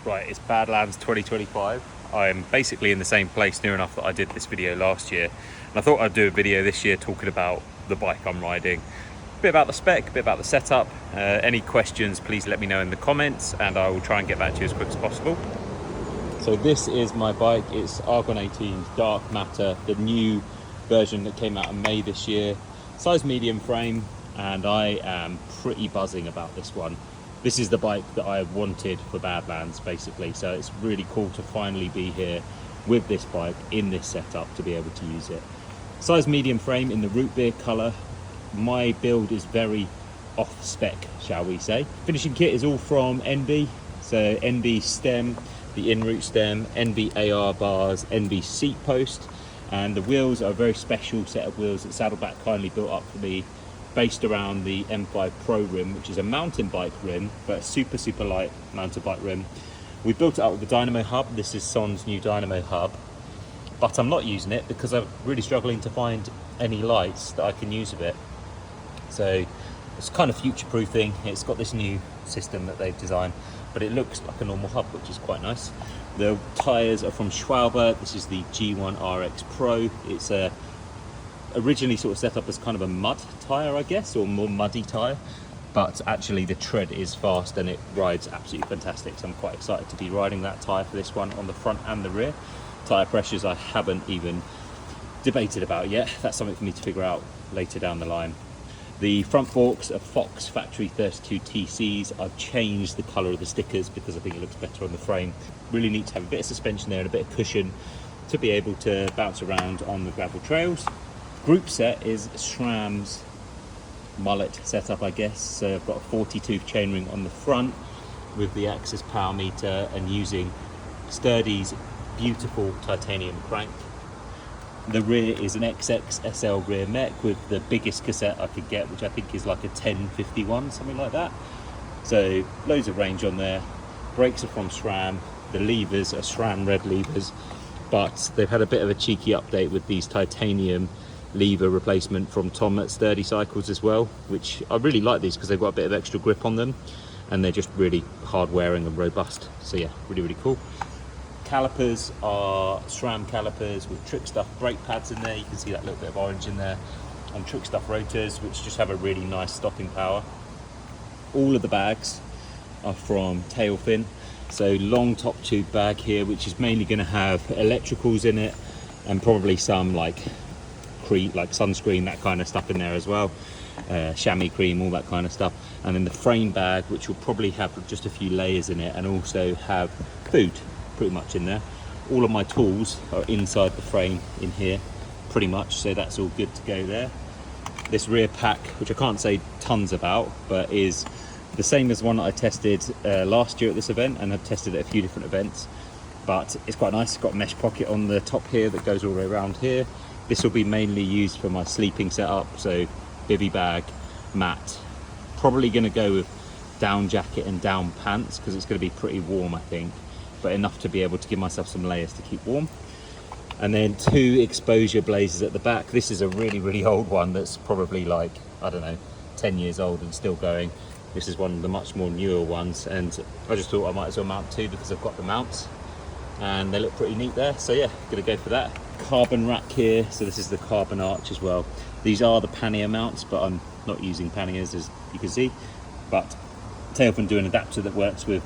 Right, it's Badlands 2025. I'm basically in the same place near enough that I did this video last year. And I thought I'd do a video this year talking about the bike I'm riding. A bit about the spec, a bit about the setup. Any questions, please let me know in the comments and I will try and get back to you as quick as possible. So this is my bike. It's Argon 18 Dark Matter, the new version that came out in May this year. Size medium frame, and I am pretty buzzing about this one. This is the bike that I wanted for Badlands, basically. So it's really cool to finally be here with this bike in this setup to be able to use it. Size medium frame in the root beer color. My build is very off spec, shall we say. Finishing kit is all from NB. So NB stem, the in-root stem, NB AR bars, NB seat post. And the wheels are a very special set of wheels that Saddleback kindly built up for me, based around the M5 Pro rim, which is a mountain bike rim, but a super light mountain bike rim. We built it out with the dynamo hub. This is Son's new dynamo hub, but I'm not using it because I'm really struggling to find any lights that I can use with it. So it's kind of future-proofing. It's got this new system that they've designed, but it looks like a normal hub, which is quite nice. The tyres are from Schwalbe. This is the G1 RX Pro. It's originally sort of set up as kind of a mud tyre, I guess, or more muddy tyre, but actually the tread is fast and it rides absolutely fantastic. So I'm quite excited to be riding that tyre for this one on the front and the rear. Tyre pressures I haven't even debated about yet. That's something for me to figure out later down the line. The front forks are Fox Factory 32 TCs. I've changed the colour of the stickers because I think it looks better on the frame. Really need to have a bit of suspension there and a bit of cushion to be able to bounce around on the gravel trails. Group set is SRAM's mullet setup, I guess. So I've got a 40-tooth chainring on the front with the Axis power meter and using Sturdy's beautiful titanium crank. The rear is an XX SL rear mech with the biggest cassette I could get, which I think is like a 1051, something like that. So loads of range on there. Brakes are from SRAM. The levers are SRAM red levers, but they've had a bit of a cheeky update with these titanium lever replacement from Tom at Sturdy Cycles as well, which I really like these because they've got a bit of extra grip on them and they're just really hard wearing and robust. So yeah, really cool. Calipers are SRAM calipers with trick stuff brake pads in there. You can see that little bit of orange in there, and trick stuff rotors, which just have a really nice stopping power. All of the bags are from Tailfin. So long top tube bag here, which is mainly going to have electricals in it and probably some like sunscreen, that kind of stuff in there as well, chamois cream, all that kind of stuff. And then the frame bag, which will probably have just a few layers in it and also have food pretty much in there. All of my tools are inside the frame in here pretty much, so that's all good to go there. This rear pack, which I can't say tons about, but is the same as one that I tested last year at this event, and I've tested at a few different events, but it's quite nice. It's got a mesh pocket on the top here that goes all the way around here. This will be mainly used for my sleeping setup, so bivy bag, mat. Probably going to go with down jacket and down pants because it's going to be pretty warm, I think, but enough to be able to give myself some layers to keep warm. And then 2 exposure blazers at the back. This is a really old one that's probably like, I don't know, 10 years old and still going. This is one of the much more newer ones, and I just thought I might as well mount 2 because I've got the mounts and they look pretty neat there. So yeah, gonna go for that. Carbon rack here, so this is the carbon arch as well. These are the pannier mounts, but I'm not using panniers as you can see. But Tailfin do an adapter that works with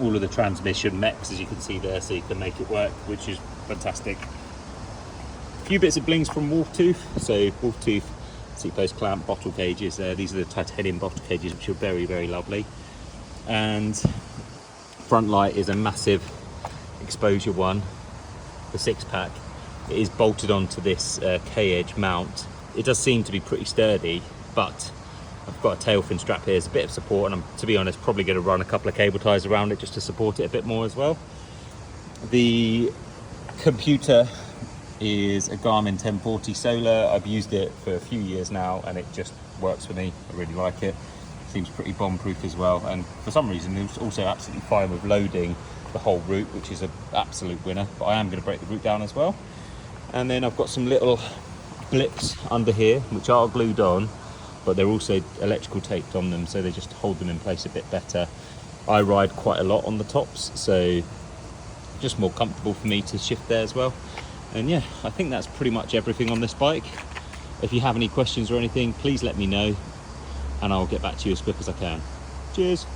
all of the transmission mechs, as you can see there, so you can make it work, which is fantastic. A few bits of blings from Wolftooth. So Wolftooth seat post clamp, bottle cages. These are the titanium bottle cages, which are very lovely. And front light is a massive exposure one, the 6-pack. It is bolted onto this K-edge mount. It does seem to be pretty sturdy, but I've got a Tailfin strap here as a bit of support, and I'm, to be honest, probably going to run a couple of cable ties around it just to support it a bit more as well. The computer is a Garmin 1040 Solar. I've used it for a few years now and it just works for me. I really like it. Seems pretty bomb proof as well, and for some reason it's also absolutely fine with loading the whole route, which is an absolute winner. But I am going to break the route down as well. And then I've got some little blips under here which are glued on, but they're also electrical taped on them, so they just hold them in place a bit better. I ride quite a lot on the tops, so just more comfortable for me to shift there as well. And yeah, I think that's pretty much everything on this bike. If you have any questions or anything, please let me know and I'll get back to you as quick as I can. Cheers.